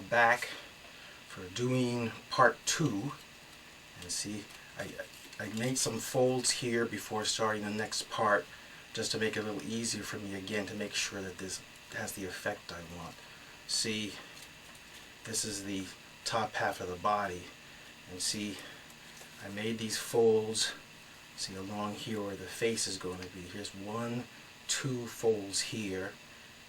back for doing part 2. And see, I made some folds here before starting the next part, just to make it a little easier for me again to make sure that this has the effect I want. See, this is the top half of the body, and see, I made these folds, see, along here where the face is going to be. Here's 1, 2 folds here,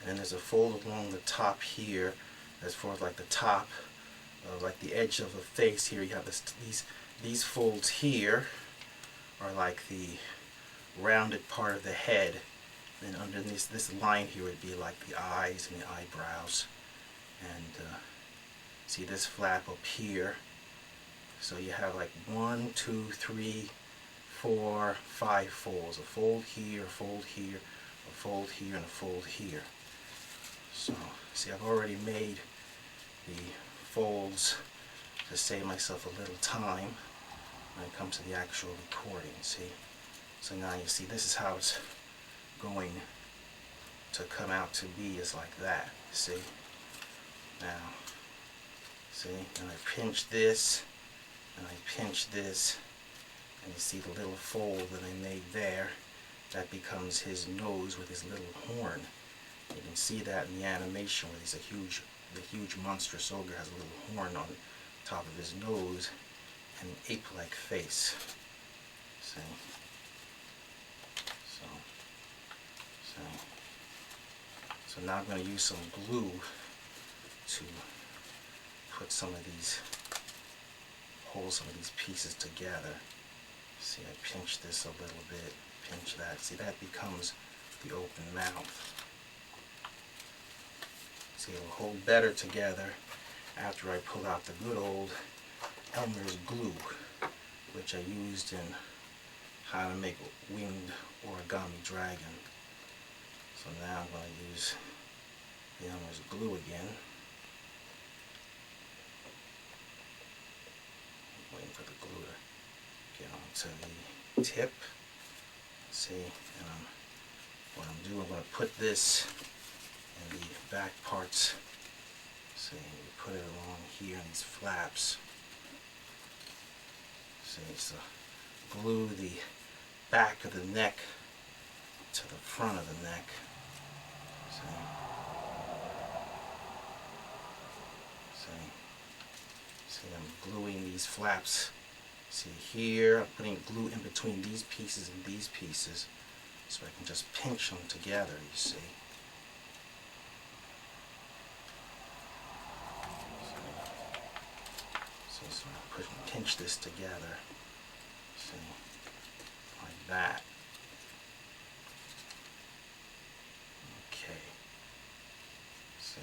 and then there's a fold along the top here as far as like the top, like the edge of the face here. You have these folds here are like the rounded part of the head, and underneath this line here would be like the eyes and the eyebrows. And see this flap up here, so you have like 1, 2, 3, 4, 5 folds. A fold here, a fold here, a fold here, and a fold here. So see, I've already made the folds to save myself a little time when it comes to the actual recording. See, so now you see this is how it's going to come out to be, is like that. See, now see, and I pinch this and I pinch this, and you see the little fold that I made there, that becomes his nose with his little horn. You can see that in the animation where he's the huge monstrous ogre has a little horn on top of his nose and an ape-like face. See? So now I'm going to use some glue to put some of these, hold some of these pieces together. See, I pinch this a little bit, pinch that. See, that becomes the open mouth. See, it'll hold better together after I pull out the good old Elmer's glue, which I used in How to Make Winged Origami Dragon. So now I'm going to use the Elmer's glue again. I'm waiting for the glue to get onto the tip. See, and what I'm doing, I'm going to put this in the back parts. See, we put it along here in these flaps. See, so glue the back of the neck to the front of the neck. See, I'm gluing these flaps. See here, I'm putting glue in between these pieces and these pieces, so I can just pinch them together, you see. So I pinch this together, see, like that. Okay, see.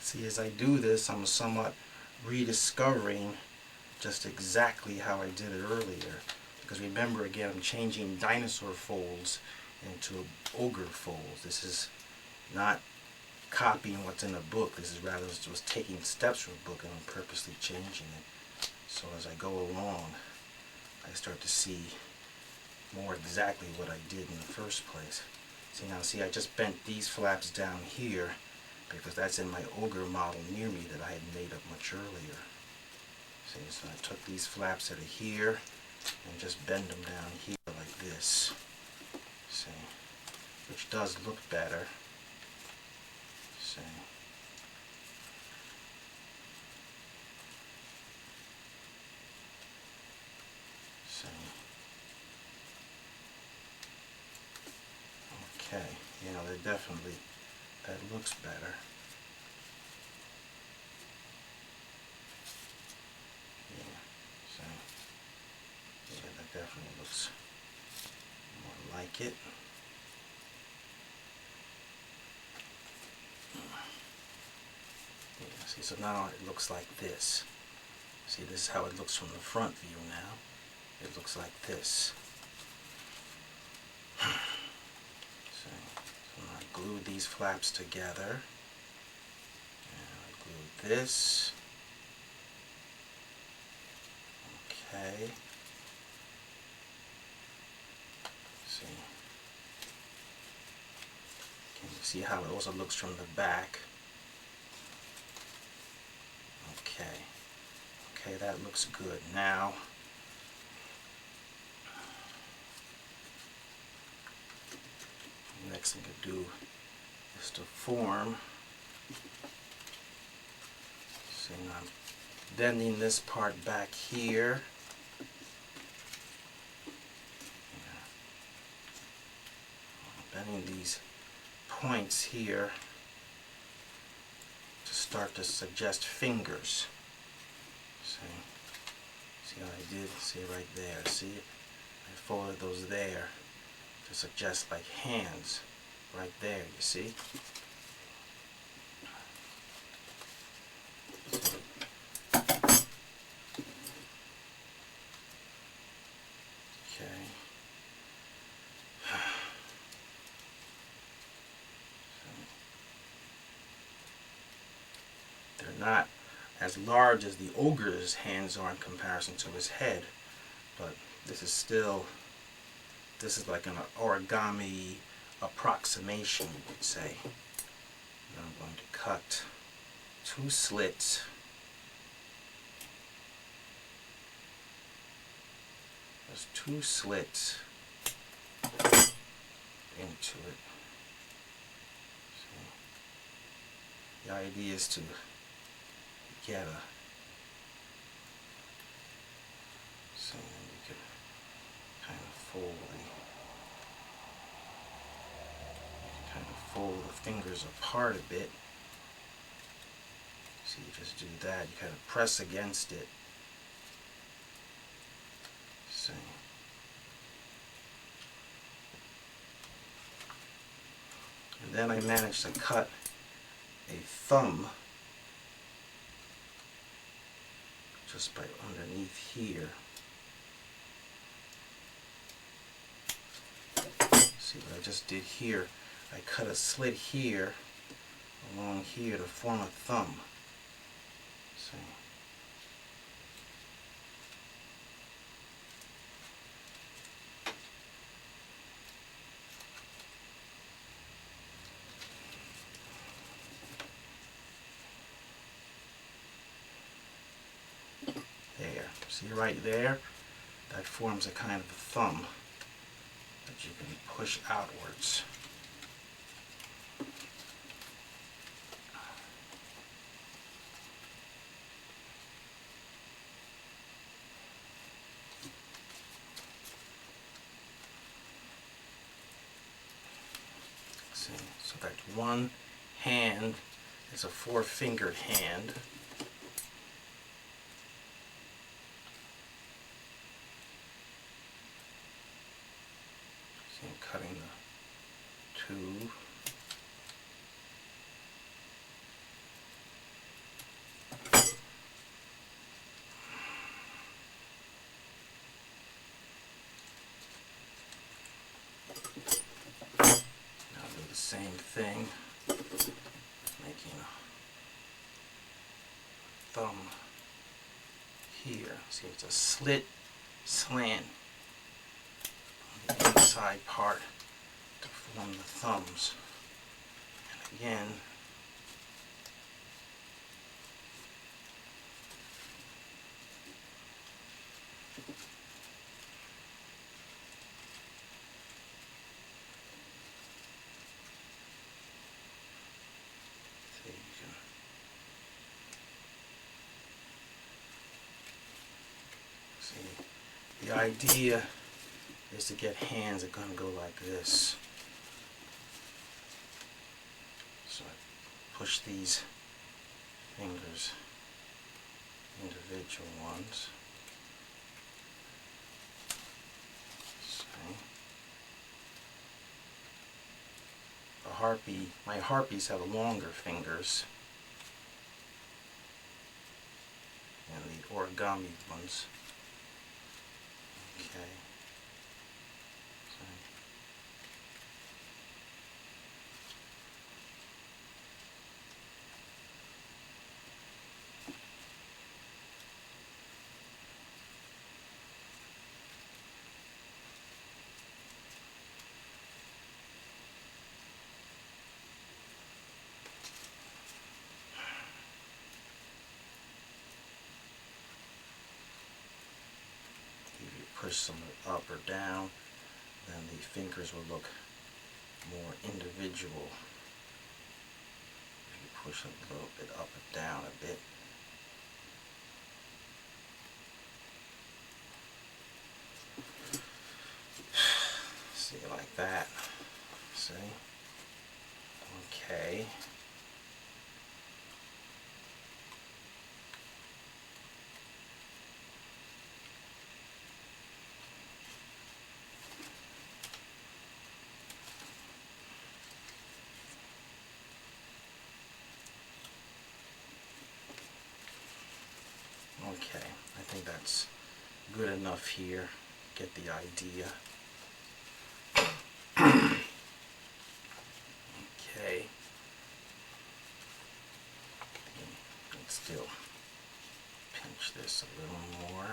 See, as I do this, I'm somewhat rediscovering just exactly how I did it earlier. Because remember, again, I'm changing dinosaur folds into ogre folds. This is not copying what's in a book. This is rather just taking steps from a book, and I'm purposely changing it. So as I go along, I start to see more exactly what I did in the first place. See, now see, I just bent these flaps down here because that's in my ogre model near me that I had made up much earlier. See, so I took these flaps that are here and just bend them down here like this. See, which does look better. See. See. Okay, you know, they're definitely, that looks better. Yeah, so, yeah, that definitely looks more like it. Yeah, see, so now it looks like this. See, this is how it looks from the front view now. It looks like this. So I glue these flaps together. And I glue this. Okay. See. Can you see how it also looks from the back? Okay. Okay, that looks good. Now, next thing to do is to form. See, now I'm bending this part back here. Bending these points here to start to suggest fingers. See how I did? See right there. See? I folded those there to suggest like hands right there, you see? Okay. They're not as large as the ogre's hands are in comparison to his head, but this is like an origami approximation, you would say. And I'm going to cut 2 slits. There's 2 slits into it. See? The idea is to get a, so you can kind of fold the fingers apart a bit. So you just do that, you kind of press against it. So and then I managed to cut a thumb just by underneath here. See what I just did here? I cut a slit here, along here to form a thumb. See? There. See right there? That forms a kind of a thumb that you can push outwards. See, so that one hand is a 4-fingered hand. See, I'm cutting the 2. Same thing, making a thumb here. See, it's a slit slant on the inside part to form the thumbs. And again, the idea is to get hands that are going to go like this. So I push these fingers, individual ones. See? My harpies have longer fingers, and the the origami ones. Okay. Push some up or down, then the fingers will look more individual. If you push a little bit up and down a bit. See, like that. See? Okay. Okay, I think that's good enough here. Get the idea. Okay. Let's still pinch this a little more.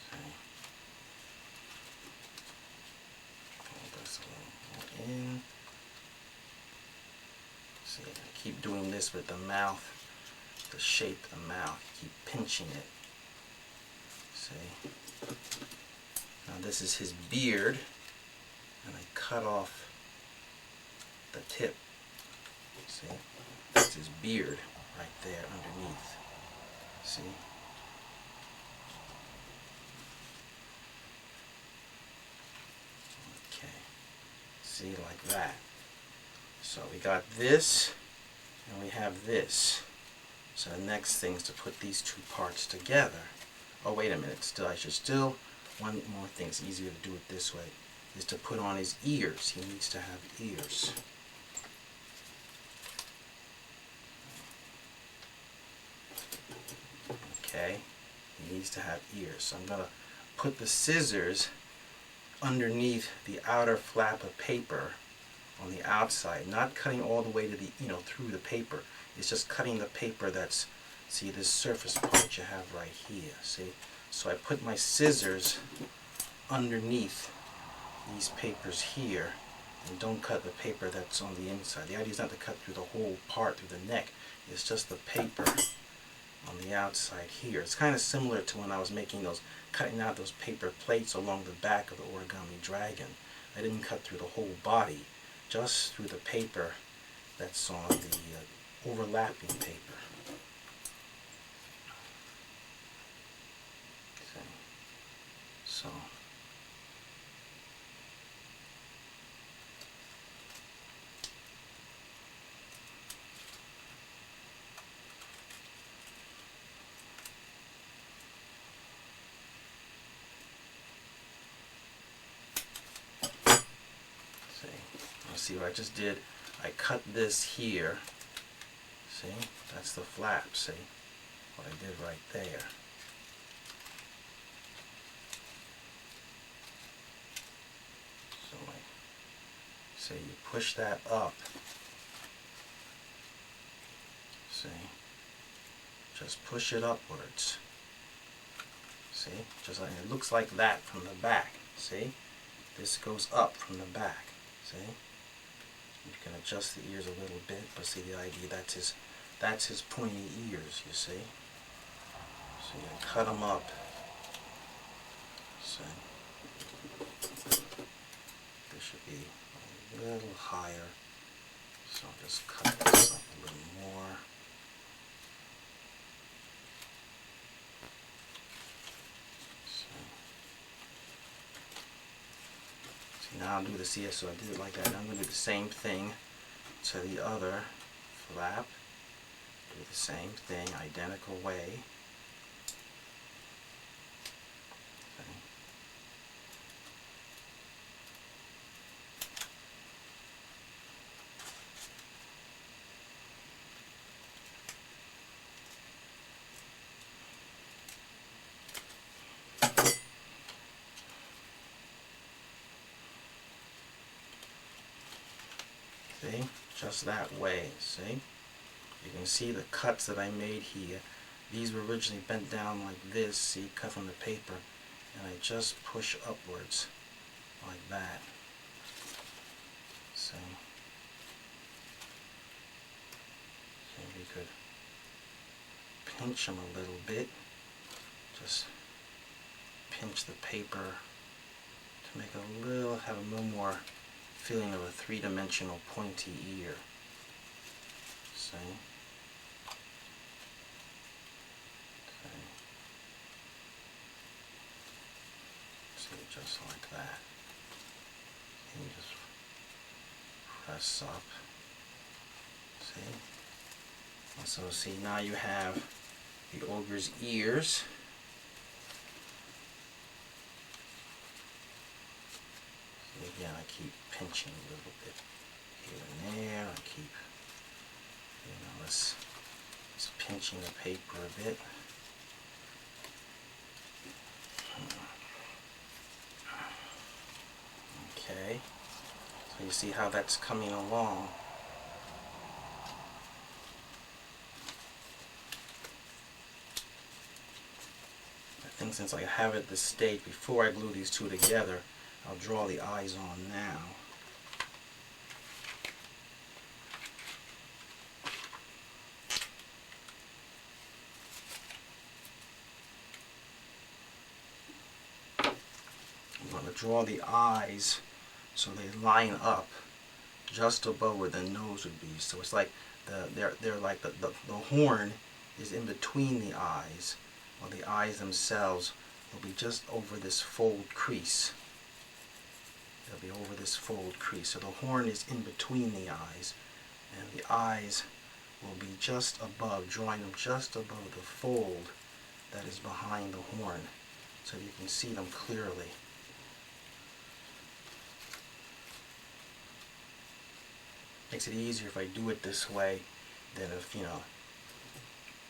Okay. Pull this a little more in. See, I keep doing this with the mouth to shape the mouth. Keep pinching it. See? Now this is his beard, and I cut off the tip. See? That's his beard right there underneath. See? Okay. See, like that. So we got this, and we have this. So the next thing is to put these two parts together. Oh, wait a minute. One more thing, it's easier to do it this way, is to put on his ears. He needs to have ears. Okay, he needs to have ears. So I'm going to put the scissors underneath the outer flap of paper on the outside, not cutting all the way to the, through the paper. It's just cutting the paper that's, see, this surface part you have right here, see? So I put my scissors underneath these papers here, and don't cut the paper that's on the inside. The idea is not to cut through the whole part, through the neck. It's just the paper on the outside here. It's kind of similar to when I was making cutting out those paper plates along the back of the origami dragon. I didn't cut through the whole body, just through the paper that's on the overlapping paper. Okay. So see what I just did? I cut this here. See? That's the flap, see? What I did right there. So you push that up. See? Just push it upwards. See? Just like it looks like that from the back. See? This goes up from the back. See? You can adjust the ears a little bit, but see the idea, that's his pointy ears, you see? So you cut them up. See? This should be a little higher. So I'll just cut this up a little more. Now I'll do so I did it like that. Now I'm going to do the same thing to the other flap. Do the same thing, identical way. See, just that way. See, you can see the cuts that I made here. These were originally bent down like this, see, cut from the paper, and I just push upwards like that. See, maybe you could pinch them a little bit. Just pinch the paper to make have a little more feeling of a three-dimensional pointy ear. See? See, just like that. And you just press up. See? And so see, now you have the ogre's ears. See, again, I keep pinching a little bit here and there. I keep, just pinching the paper a bit. Okay, so you see how that's coming along. I think since I have it this stage, before I glue these two together, I'll draw the eyes on now. I'm going to draw the eyes so they line up just above where the nose would be. So it's like they're like the horn is in between the eyes, while the eyes themselves will be just over this fold crease. They'll be over this fold crease. So the horn is in between the eyes, and the eyes will be just above, drawing them just above the fold that is behind the horn, so you can see them clearly. Makes it easier if I do it this way than if,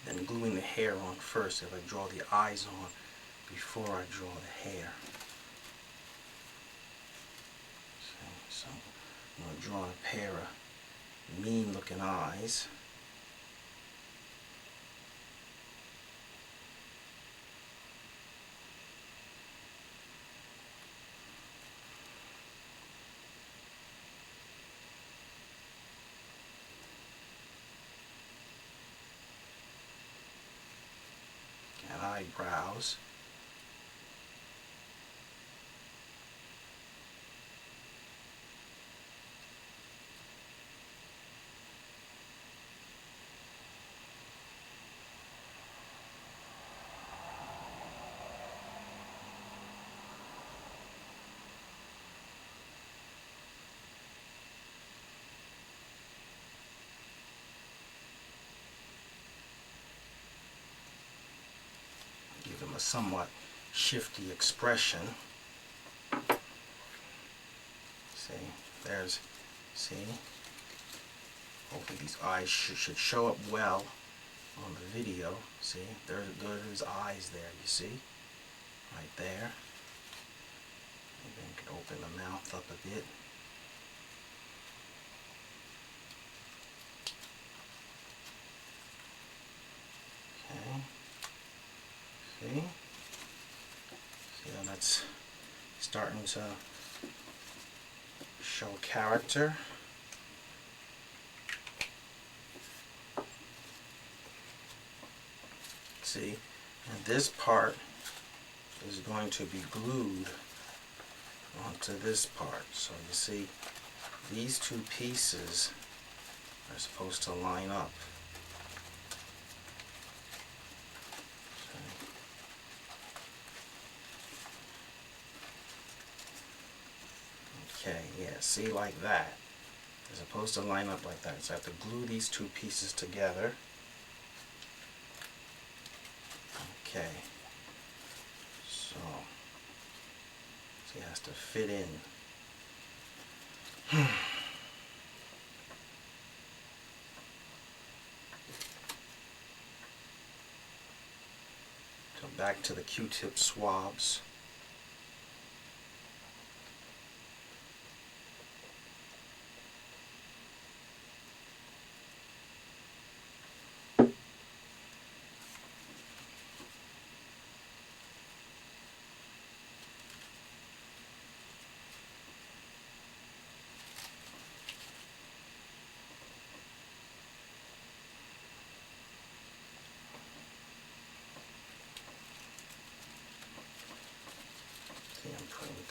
than gluing the hair on first, if I draw the eyes on before I draw the hair. So I'm going to draw a pair of mean looking eyes. And eyebrows. Give them a somewhat shifty expression. See, hopefully these eyes should show up well on the video. See, there's eyes there, you see, right there. Maybe you can open the mouth up a bit. Okay. See how that's starting to show character. See, and this part is going to be glued onto this part. So you see, these two pieces are supposed to line up. Okay, yeah, see, like that. They're supposed to line up like that. So I have to glue these two pieces together. Okay. So it has to fit in. So back to the Q-tip swabs.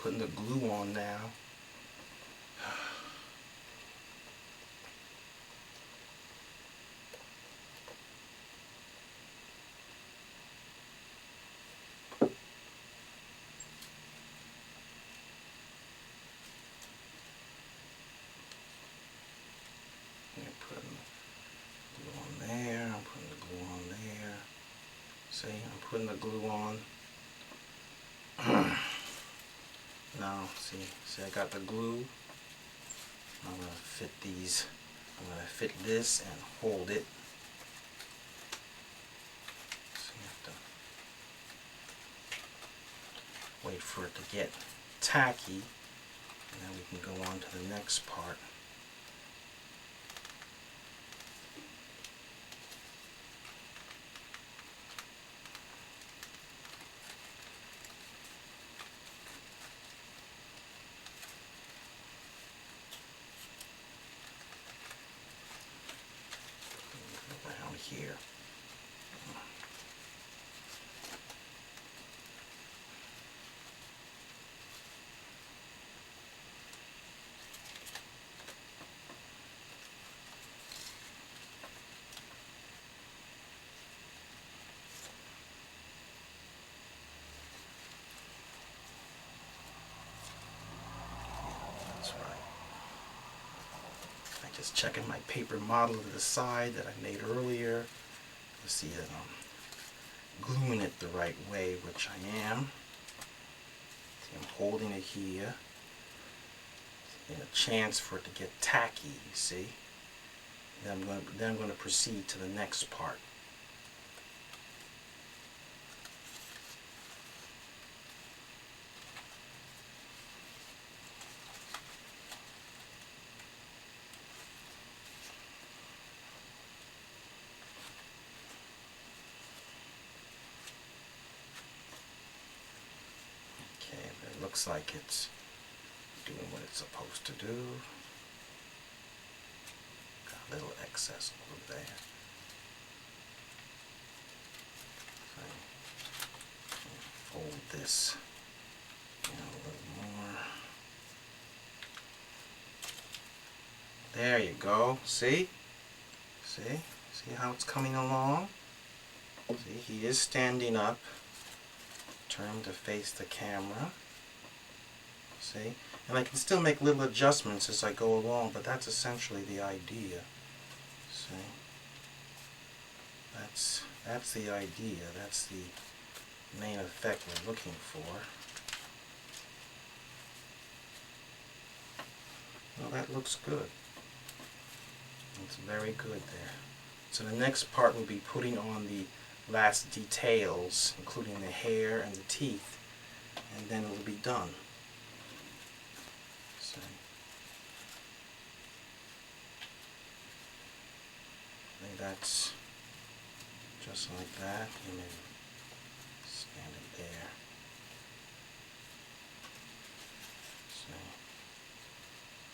putting the glue on now. See, I'm putting the glue on. Now, see, I got the glue. I'm going to fit these. I'm going to fit this and hold it. So you have to wait for it to get tacky, and then we can go on to the next part. Around here. That's right. I just checking my paper model to the side that I made earlier to see that I'm gluing it the right way, which I am. See, I'm holding it here. And a chance for it to get tacky, you see. Then I'm going to proceed to the next part. Okay, but it looks like it's doing what it's supposed to do. Got a little excess over there. So, fold this in a little more. There you go. See? See? See how it's coming along? See, he is standing up. Turn to face the camera. See? And I can still make little adjustments as I go along, but that's essentially the idea. See? That's the idea. That's the main effect we're looking for. Well, that looks good. It's very good there. So the next part will be putting on the last details, including the hair and the teeth, and then it will be done. So, I think that's just like that, and then stand it there. So,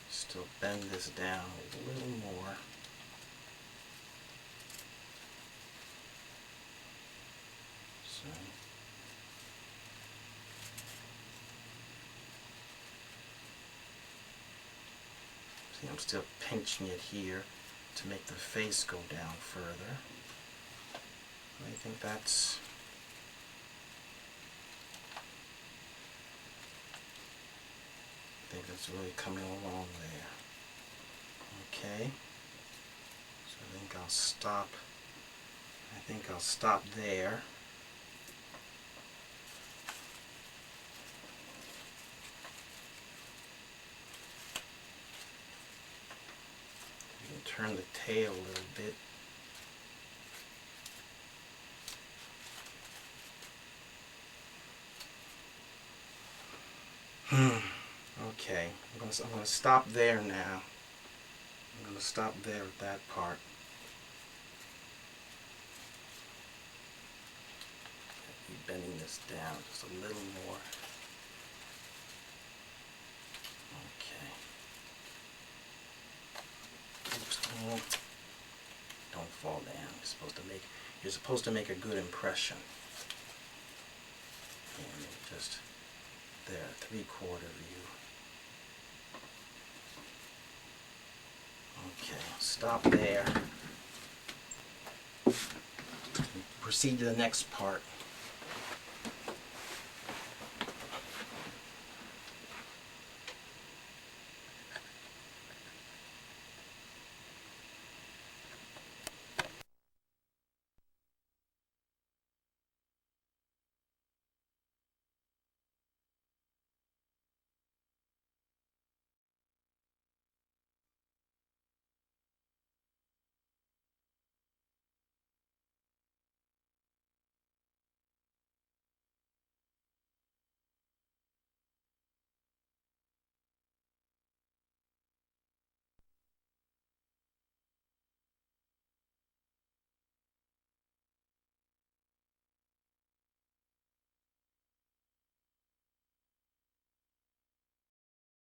still bend this down a little more. So, see, I'm still pinching it here to make the face go down further. I think that's really coming along there. Okay. So I think I'll stop there. You can turn the tail a little bit. Okay, I'm going to stop there now. I'm going to stop there at that part. Keep bending this down just a little more. Okay. Oops, don't fall down. You're supposed to make a good impression. And just there at the 3/4 view. Okay, stop there. Proceed to the next part.